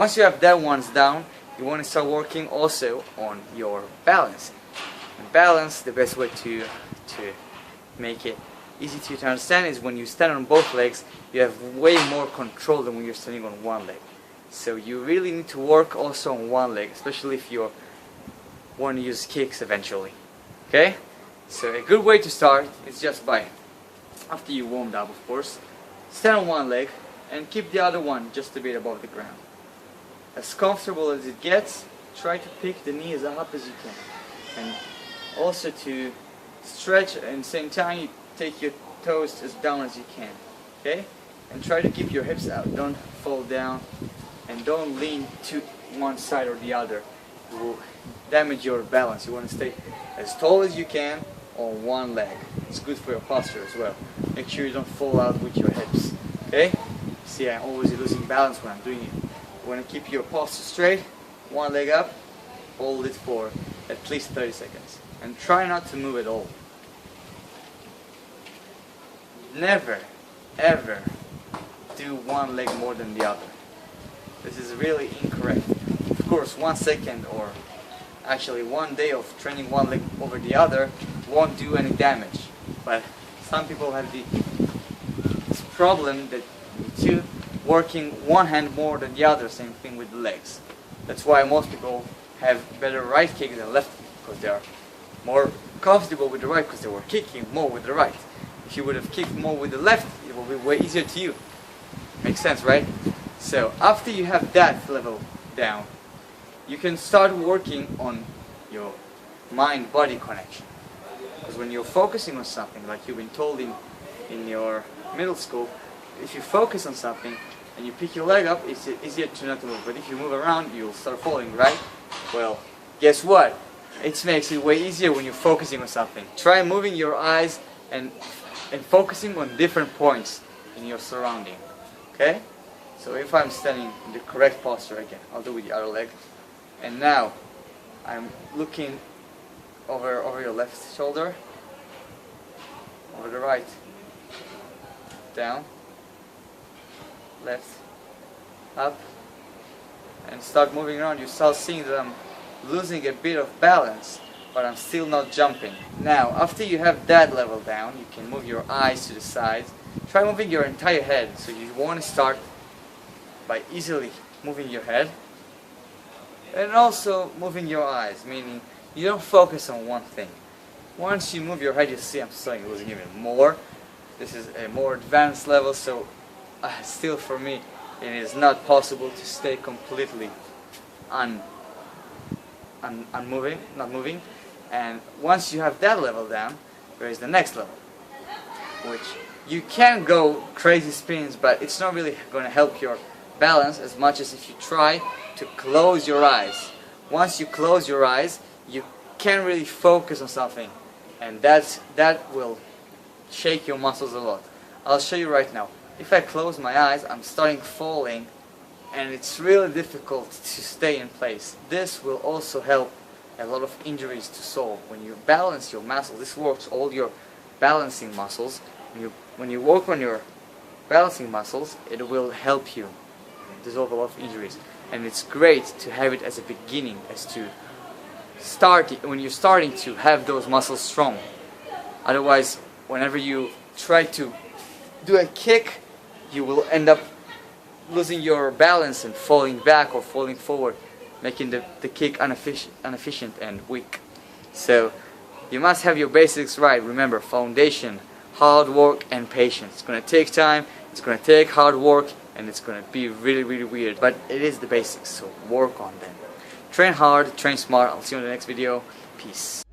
Once you have that ones down, you want to start working also on your balancing. And balance, the best way to make it easy to understand is when you stand on both legs, you have way more control than when you're standing on one leg. So you really need to work also on one leg, especially if you want to use kicks eventually. Okay? So a good way to start is just by, after you warmed up of course, stand on one leg and keep the other one just a bit above the ground. As comfortable as it gets, try to pick the knee as up as you can. And also to stretch, and at the same time you take your toes as down as you can. Okay? And try to keep your hips out. Don't fall down and don't lean to one side or the other. It will damage your balance. You want to stay as tall as you can on one leg. It's good for your posture as well. Make sure you don't fall out with your hips. Okay? See, I'm always losing balance when I'm doing it. You want to keep your posture straight, one leg up, hold it for at least 30 seconds. And try not to move at all. Never, ever do one leg more than the other. This is really incorrect. Of course, 1 second or actually 1 day of training one leg over the other won't do any damage. But some people have this problem that you working one hand more than the other, same thing with the legs. That's why most people have better right kick than left kick, because they are more comfortable with the right because they were kicking more with the right. If you would have kicked more with the left, it will be way easier to you. Makes sense, right? So after you have that level down, you can start working on your mind-body connection. Because when you're focusing on something, like you've been told in your middle school, if you focus on something and you pick your leg up, it's easier to not move. But if you move around, you'll start falling, right? Well, guess what? It makes it way easier when you're focusing on something. Try moving your eyes and focusing on different points in your surrounding. Okay? So if I'm standing in the correct posture again, I'll do with the other leg. And now I'm looking over your left shoulder, over the right, down, left, up, and start moving around. You start seeing that I'm losing a bit of balance, but I'm still not jumping. Now, after you have that level down, you can move your eyes to the sides. Try moving your entire head. So you want to start by easily moving your head and also moving your eyes, meaning you don't focus on one thing. Once you move your head, you see I'm starting losing even more. This is a more advanced level, so still for me it is not possible to stay completely not moving. And once you have that level down, there is the next level, which you can go crazy spins, but it's not really going to help your balance as much as if you try to close your eyes. Once you close your eyes, you can really focus on something, and that will shake your muscles a lot. I'll show you right now. If I close my eyes, I'm starting falling, and it's really difficult to stay in place. This will also help a lot of injuries to solve. When you balance your muscles, this works all your balancing muscles. When you work on your balancing muscles, it will help you dissolve a lot of injuries. And it's great to have it as a beginning, as to start when you're starting to have those muscles strong. Otherwise, whenever you try to do a kick, you will end up losing your balance and falling back or falling forward, making the kick inefficient and weak. So you must have your basics right. Remember, foundation, hard work, and patience. It's going to take time, it's going to take hard work, and it's going to be really, really weird. But it is the basics, so work on them. Train hard, train smart. I'll see you in the next video. Peace.